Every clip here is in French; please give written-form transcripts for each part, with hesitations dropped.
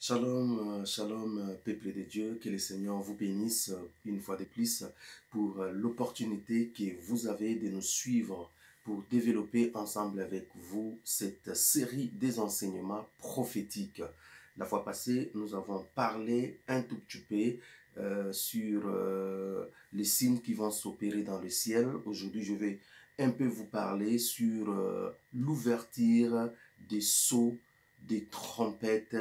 Shalom, shalom, peuple de Dieu, que le Seigneur vous bénisse une fois de plus pour l'opportunité que vous avez de nous suivre pour développer ensemble avec vous cette série des enseignements prophétiques. La fois passée, nous avons parlé un tout petit peu sur les signes qui vont s'opérer dans le ciel. Aujourd'hui, je vais un peu vous parler sur l'ouverture des sceaux, des trompettes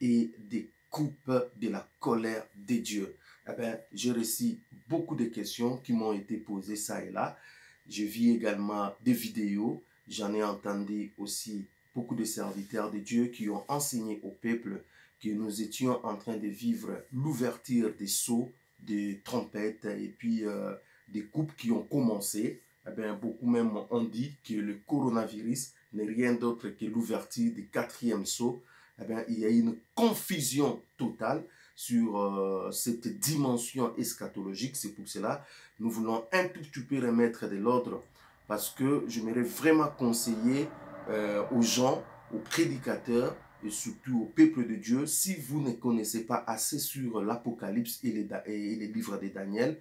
et des coupes de la colère de Dieu. Eh bien, j'ai reçu beaucoup de questions qui m'ont été posées ça et là. J'ai vu également des vidéos. J'en ai entendu aussi beaucoup de serviteurs de Dieu qui ont enseigné au peuple que nous étions en train de vivre l'ouverture des sceaux, des trompettes et puis des coupes qui ont commencé. Eh bien, beaucoup même ont dit que le coronavirus n'est rien d'autre que l'ouverture du quatrième sceau. Eh bien, il y a une confusion totale sur cette dimension eschatologique. C'est pour cela nous voulons un tout petit peu remettre de l'ordre parce que j'aimerais vraiment conseiller aux gens, aux prédicateurs et surtout au peuple de Dieu, si vous ne connaissez pas assez sur l'Apocalypse et les livres de Daniel,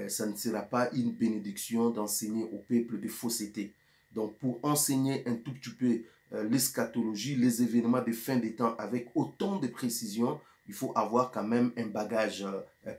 ça ne sera pas une bénédiction d'enseigner au peuple de fausseté. Donc, pour enseigner un tout petit peu l'eschatologie, les événements de fin des temps avec autant de précision, il faut avoir quand même un bagage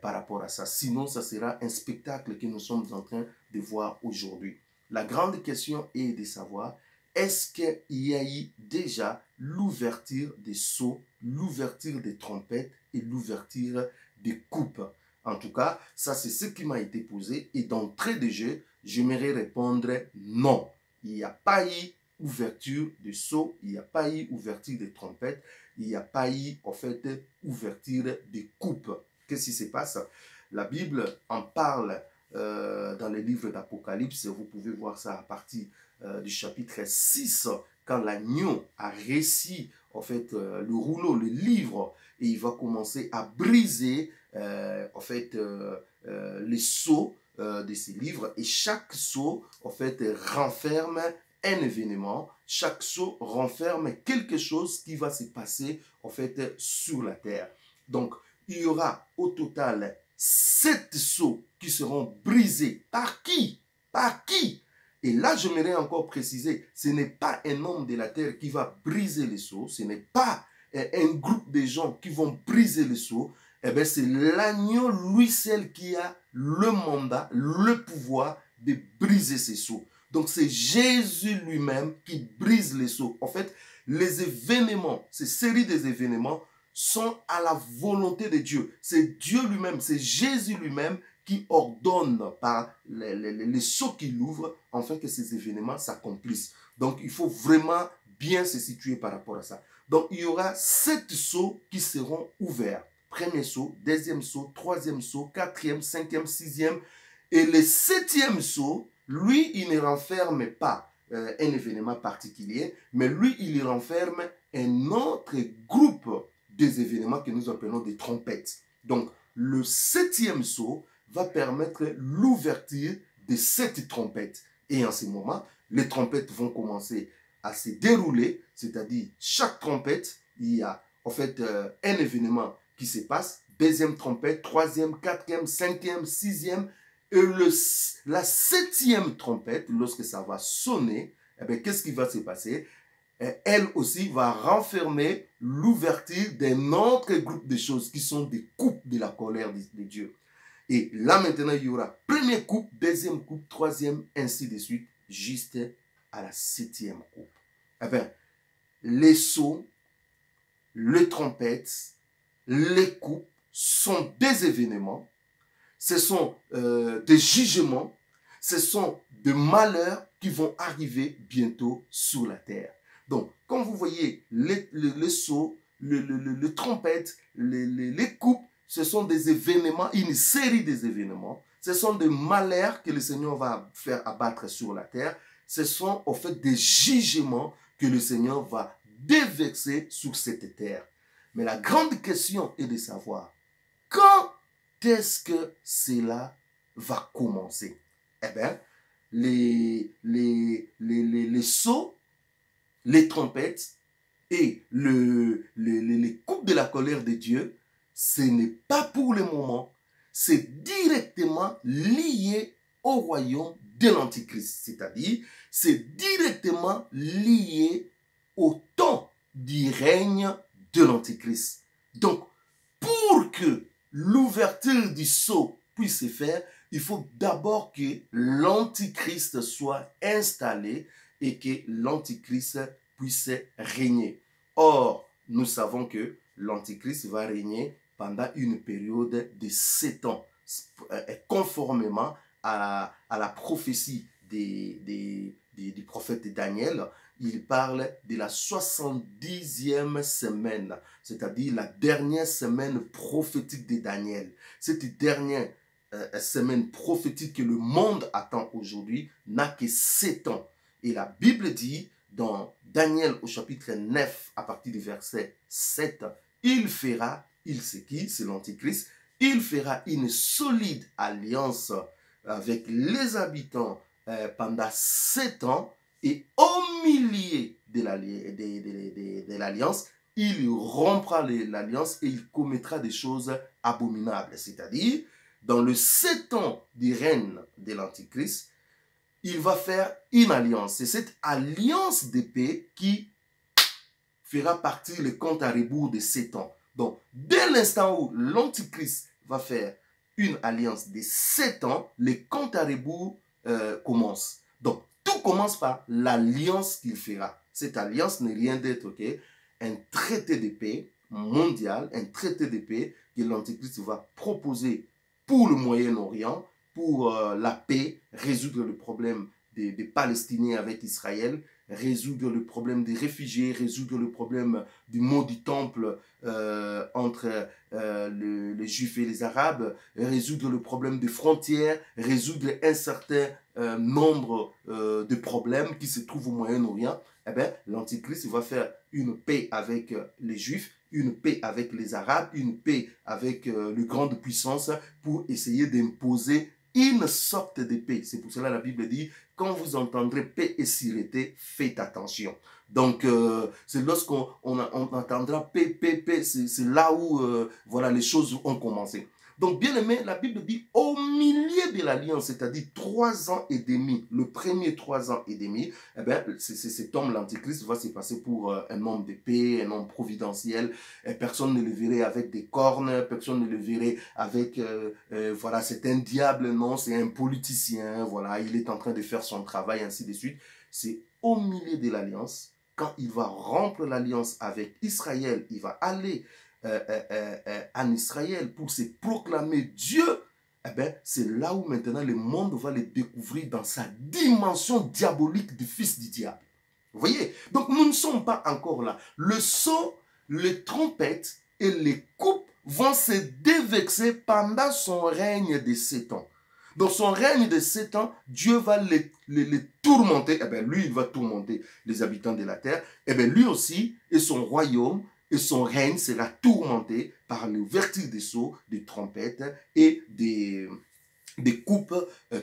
par rapport à ça. Sinon, ça sera un spectacle que nous sommes en train de voir aujourd'hui. La grande question est de savoir, est-ce qu'il y a eu déjà l'ouverture des sceaux, l'ouverture des trompettes et l'ouverture des coupes? En tout cas, ça c'est ce qui m'a été posé et d'entrée de jeu, j'aimerais répondre non. Il n'y a pas eu ouverture de sceaux, il n'y a pas eu ouverture de trompettes, il n'y a pas eu en fait ouverture de coupes. Qu'est-ce qui se passe? La Bible en parle dans les livres d'Apocalypse. Vous pouvez voir ça à partir du chapitre 6, quand l'agneau a réussi en fait le rouleau, le livre, et il va commencer à briser en fait les sceaux de ces livres, et chaque sceau en fait renferme un événement, chaque sceau renferme quelque chose qui va se passer en fait sur la terre. Donc il y aura au total 7 sceaux qui seront brisés. Par qui? Par qui? Et là, j'aimerais encore préciser, ce n'est pas un homme de la terre qui va briser les sceaux, ce n'est pas un groupe de gens qui vont briser les sceaux. Eh bien, c'est l'agneau, lui seul, qui a le mandat, le pouvoir de briser ces sceaux. Donc, c'est Jésus lui-même qui brise les sceaux. En fait, les événements, ces séries des événements sont à la volonté de Dieu. C'est Dieu lui-même, c'est Jésus lui-même qui ordonne par les sceaux qu'il ouvre afin que ces événements s'accomplissent. Donc, il faut vraiment bien se situer par rapport à ça. Donc, il y aura 7 sceaux qui seront ouverts. Premier sceau, deuxième sceau, troisième sceau, quatrième, cinquième, sixième. Et le 7e sceau, lui, il ne renferme pas un événement particulier, mais lui, il renferme un autre groupe des événements que nous appelons des trompettes. Donc, le 7e sceau va permettre l'ouverture de 7 trompettes. Et en ce moment, les trompettes vont commencer à se dérouler, c'est-à-dire chaque trompette, il y a en fait un événement qui se passe, deuxième trompette, troisième, quatrième, cinquième, sixième, et la 7e trompette, lorsque ça va sonner, eh bien, qu'est-ce qui va se passer? Elle aussi va renfermer l'ouverture d'un autre groupe de choses qui sont des coupes de la colère de Dieu. Et là maintenant, il y aura première coupe, deuxième coupe, troisième, ainsi de suite, juste à la 7e coupe. Eh bien, les sceaux, les trompettes, les coupes sont des événements, ce sont des jugements, ce sont des malheurs qui vont arriver bientôt sur la terre. Donc, quand vous voyez les sceaux, les trompettes, les coupes, ce sont des événements, une série des événements. Ce sont des malheurs que le Seigneur va faire abattre sur la terre. Ce sont en fait des jugements que le Seigneur va déverser sur cette terre. Mais la grande question est de savoir quand est-ce que cela va commencer? Eh bien, les sceaux, les trompettes et les coupes de de la colère de Dieu, ce n'est pas pour le moment, c'est directement lié au royaume de l'Antichrist. C'est-à-dire, c'est directement lié au temps du règne de l'Antichrist. Donc, pour que l'ouverture du sceau puisse se faire, il faut d'abord que l'Antichrist soit installé et que l'Antichrist puisse régner. Or, nous savons que l'Antichrist va régner pendant une période de 7 ans, conformément à la prophétie du prophète Daniel. Il parle de la 70e semaine, c'est-à-dire la dernière semaine prophétique de Daniel. Cette dernière semaine prophétique que le monde attend aujourd'hui n'a que 7 ans. Et la Bible dit dans Daniel au chapitre 9, à partir du verset 7, il fera, c'est qui? C'est l'Antichrist, il fera une solide alliance avec les habitants pendant 7 ans, et au milieu de l'alliance, il rompra l'alliance et il commettra des choses abominables. C'est-à-dire, dans le 7 ans du règne de l'Antichrist, il va faire une alliance. C'est cette alliance de paix qui fera partir le compte à rebours de 7 ans. Donc, dès l'instant où l'Antichrist va faire une alliance de 7 ans, le compte à rebours commence. Donc, tout commence par l'alliance qu'il fera. Cette alliance n'est rien d'autre qu'un traité de paix mondial, un traité de paix que l'Antichrist va proposer pour le Moyen-Orient, pour la paix, résoudre le problème des Palestiniens avec Israël, résoudre le problème des réfugiés, résoudre le problème du mot du temple entre les Juifs et les Arabes, résoudre le problème des frontières, résoudre un certain nombre de problèmes qui se trouvent au Moyen-Orient. Eh bien, l'Antichrist va faire une paix avec les Juifs, une paix avec les Arabes, une paix avec les grandes puissances pour essayer d'imposer une sorte de paix. C'est pour cela que la Bible dit, quand vous entendrez paix et sûreté, faites attention. Donc, c'est lorsqu'on entendra paix, paix, paix, c'est là où voilà, les choses ont commencé. Donc, bien aimé, la Bible dit au milieu de l'alliance, c'est-à-dire 3 ans et demi, le premier 3 ans et demi, eh bien, cet homme, l'Antichrist, va se passer pour un homme de paix, un homme providentiel. Et personne ne le verrait avec des cornes, personne ne le verrait avec, voilà, c'est un diable, non, c'est un politicien, voilà, il est en train de faire son travail, ainsi de suite. C'est au milieu de l'alliance, quand il va rompre l'alliance avec Israël, il va aller en Israël pour se proclamer Dieu, eh bien, c'est là où maintenant le monde va le découvrir dans sa dimension diabolique du fils du diable. Vous voyez? Donc nous ne sommes pas encore là. Le sceau, les trompettes et les coupes vont se dévexer pendant son règne de 7 ans. Dans son règne de 7 ans, Dieu va les tourmenter. Eh bien, lui, il va tourmenter les habitants de la terre. Eh bien, lui aussi, et son royaume, et son règne sera tourmenté par l'ouverture des sceaux, des trompettes et des coupes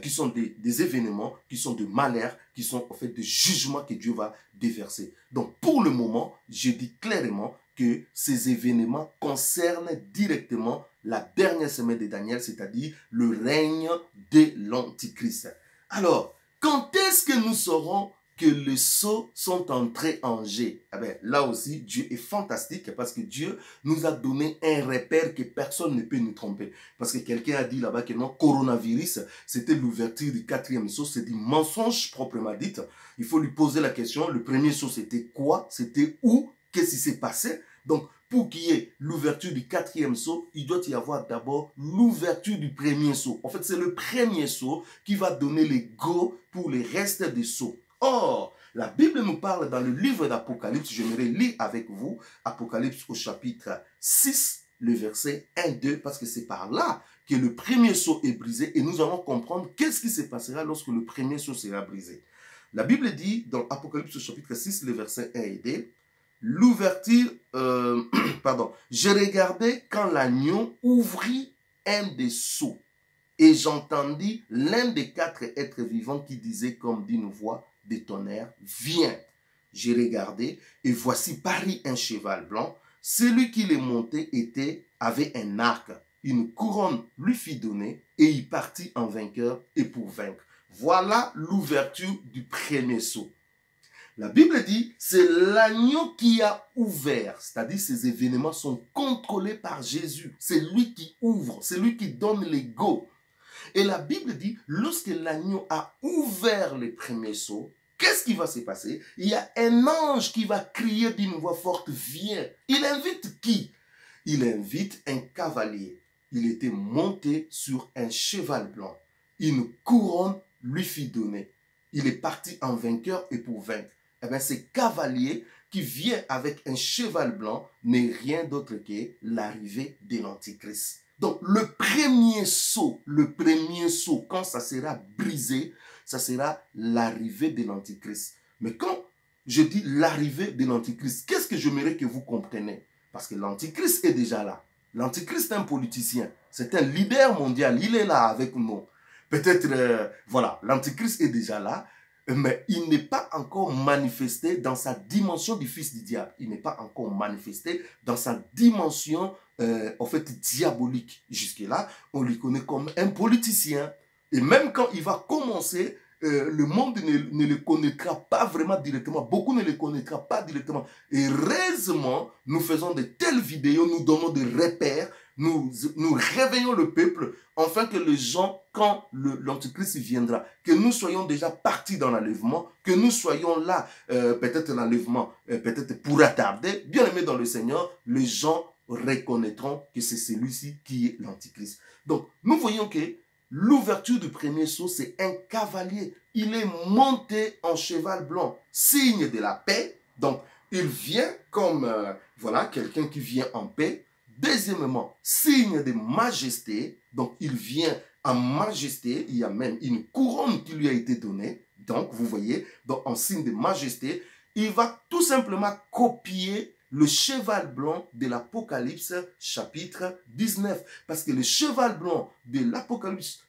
qui sont des événements, qui sont de malheur, qui sont en fait des jugements que Dieu va déverser. Donc pour le moment, je dis clairement que ces événements concernent directement la dernière semaine de Daniel, c'est-à-dire le règne de l'Antichrist. Alors, quand est-ce que nous saurons que les sceaux sont entrés en jeu? Eh bien, là aussi, Dieu est fantastique parce que Dieu nous a donné un repère que personne ne peut nous tromper. Parce que quelqu'un a dit là-bas que non, coronavirus, c'était l'ouverture du 4e sceau, c'est du mensonge proprement dit. Il faut lui poser la question, le premier sceau c'était quoi? C'était où? Qu'est-ce qui s'est passé? Donc, pour qu'il y ait l'ouverture du 4e sceau, il doit y avoir d'abord l'ouverture du premier sceau. En fait, c'est le premier sceau qui va donner les go pour les restes des sceaux. Or, la Bible nous parle dans le livre d'Apocalypse, j'aimerais lire avec vous Apocalypse au chapitre 6, le verset 1-2, parce que c'est par là que le premier sceau est brisé et nous allons comprendre qu'est-ce qui se passera lorsque le premier sceau sera brisé. La Bible dit dans Apocalypse au chapitre 6, le verset 1 et 2, l'ouverture, pardon, je regardais quand l'agneau ouvrit un des sceaux et j'entendis l'un des 4 êtres vivants qui disait comme d'une voix de tonnerre, viens. J'ai regardé et voici parut un cheval blanc celui qui les montait avait un arc. Une couronne lui fut donnée et il partit en vainqueur et pour vaincre. Voilà l'ouverture du premier sceau. La Bible dit, c'est l'agneau qui a ouvert, c'est-à-dire ces événements sont contrôlés par Jésus. C'est lui qui ouvre, c'est lui qui donne les go. Et la Bible dit, lorsque l'agneau a ouvert les premiers sceaux, qu'est-ce qui va se passer? Il y a un ange qui va crier d'une voix forte, viens. Il invite qui? Il invite un cavalier. Il était monté sur un cheval blanc. Une couronne lui fut donnée. Il est parti en vainqueur et pour vaincre. Eh bien, ce cavalier qui vient avec un cheval blanc n'est rien d'autre que l'arrivée de l'Antichrist. Donc, le premier sceau, quand ça sera brisé, ça sera l'arrivée de l'Antichrist. Mais quand je dis l'arrivée de l'Antichrist, qu'est-ce que j'aimerais que vous compreniez? Parce que l'Antichrist est déjà là. L'Antichrist est un politicien. C'est un leader mondial. Il est là avec nous. Peut-être, voilà, l'Antichrist est déjà là. Mais il n'est pas encore manifesté dans sa dimension du fils du diable. Il n'est pas encore manifesté dans sa dimension, en fait, diabolique. Jusque-là, on lui connaît comme un politicien. Et même quand il va commencer, le monde ne le connaîtra pas vraiment directement. Beaucoup ne le connaîtra pas directement. Et heureusement, nous faisons de telles vidéos, nous donnons des repères, nous réveillons le peuple, afin que les gens, quand l'Antichrist viendra, que nous soyons déjà partis dans l'enlèvement, que nous soyons là, peut-être l'enlèvement, peut-être pour attarder, bien aimé dans le Seigneur, les gens reconnaîtront que c'est celui-ci qui est l'Antichrist. Donc, nous voyons que l'ouverture du premier sceau, c'est un cavalier. Il est monté en cheval blanc, signe de la paix. Donc, il vient comme, voilà, quelqu'un qui vient en paix. Deuxièmement, signe de majesté. Donc, il vient en majesté. Il y a même une couronne qui lui a été donnée. Donc, vous voyez, donc, en signe de majesté, il va tout simplement copier le cheval blanc de l'Apocalypse chapitre 19. Parce que le cheval blanc de l'Apocalypse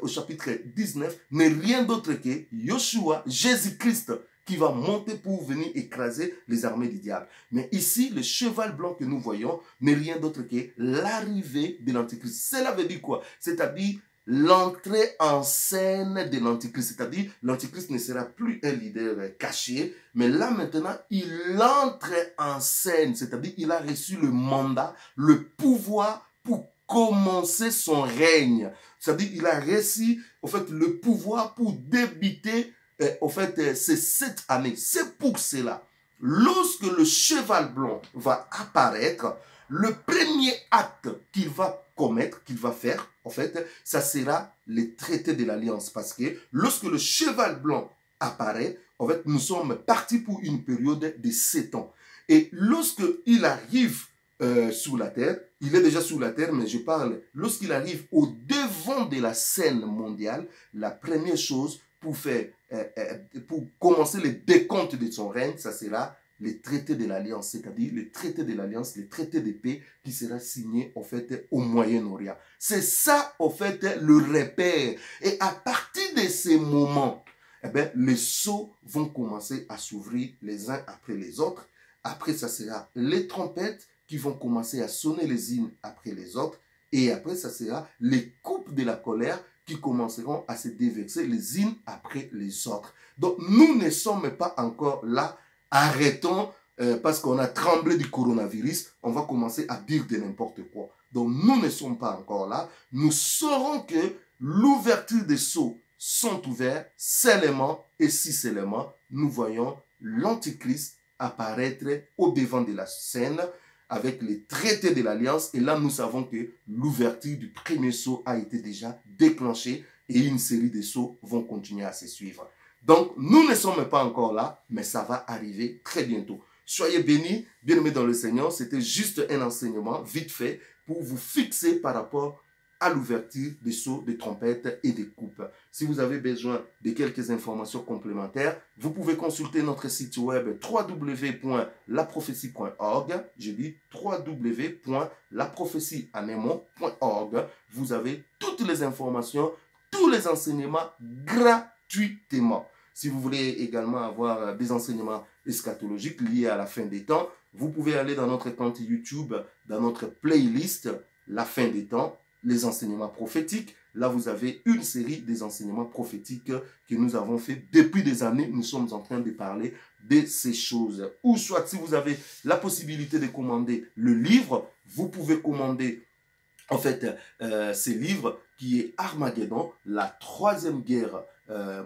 au chapitre 19 n'est rien d'autre que Yeshua, Jésus-Christ, qui va monter pour venir écraser les armées du diable. Mais ici, le cheval blanc que nous voyons n'est rien d'autre que l'arrivée de l'Antichrist. Cela veut dire quoi? C'est-à-dire l'entrée en scène de l'Antichrist. C'est-à-dire l'Antichrist ne sera plus un leader caché, mais là maintenant, il entre en scène. C'est-à-dire il a reçu le mandat, le pouvoir pour commencer son règne. C'est-à-dire il a reçu en fait, le pouvoir pour débuter en fait, c'est 7 années. C'est pour cela, lorsque le cheval blanc va apparaître, le premier acte qu'il va commettre, qu'il va faire, en fait, ça sera le traité de l'alliance. Parce que lorsque le cheval blanc apparaît, en fait, nous sommes partis pour une période de 7 ans. Et lorsque il arrive sur la terre, il est déjà sur la terre, mais je parle, lorsqu'il arrive au devant de la scène mondiale, la première chose pour commencer le décompte de son règne, ça sera le traité de l'alliance, c'est-à-dire le traité de l'alliance, le traité de paix qui sera signé en fait au Moyen-Orient. C'est ça en fait le repère. Et à partir de ces moments, eh bien, les sceaux vont commencer à s'ouvrir les uns après les autres. Après, ça sera les trompettes qui vont commencer à sonner les unes après les autres. Et après, ça sera les coupes de la colère qui commenceront à se déverser les unes après les autres. Donc, nous ne sommes pas encore là. Arrêtons, parce qu'on a tremblé du coronavirus, on va commencer à dire de n'importe quoi. Donc, nous ne sommes pas encore là. Nous saurons que l'ouverture des sceaux sont ouverts seulement et si seulement nous voyons l'Antichrist apparaître au devant de la scène avec les traités de l'Alliance. Et là, nous savons que l'ouverture du premier sceau a été déjà déclenchée et une série de sceaux vont continuer à se suivre. Donc, nous ne sommes pas encore là, mais ça va arriver très bientôt. Soyez bénis, bien-aimés dans le Seigneur. C'était juste un enseignement vite fait pour vous fixer par rapport à l'ouverture des sceaux, des trompettes et des coupes. Si vous avez besoin de quelques informations complémentaires, vous pouvez consulter notre site web www.laprophétie.org. Je dis www.laprophétie.org. Vous avez toutes les informations, tous les enseignements gratuitement. Si vous voulez également avoir des enseignements eschatologiques liés à la fin des temps, vous pouvez aller dans notre compte YouTube, dans notre playlist La fin des temps, les enseignements prophétiques. Là, vous avez une série des enseignements prophétiques que nous avons fait depuis des années. Nous sommes en train de parler de ces choses. Ou soit, si vous avez la possibilité de commander le livre, vous pouvez commander en fait ces livres qui est Armageddon, la troisième guerre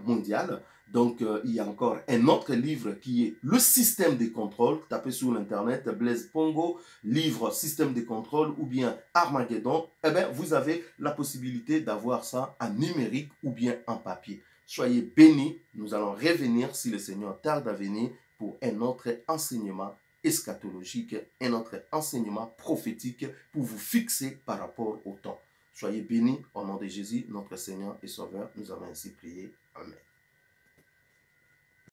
mondiale. Donc, il y a encore un autre livre qui est le système de contrôle. Tapez sur l'internet Blaise Pongo, livre système de contrôle ou bien Armageddon. Eh bien, vous avez la possibilité d'avoir ça en numérique ou bien en papier. Soyez bénis. Nous allons revenir si le Seigneur tarde à venir pour un autre enseignement eschatologique, un autre enseignement prophétique pour vous fixer par rapport au temps. Soyez bénis au nom de Jésus, notre Seigneur et Sauveur. Nous avons ainsi prié. Amen.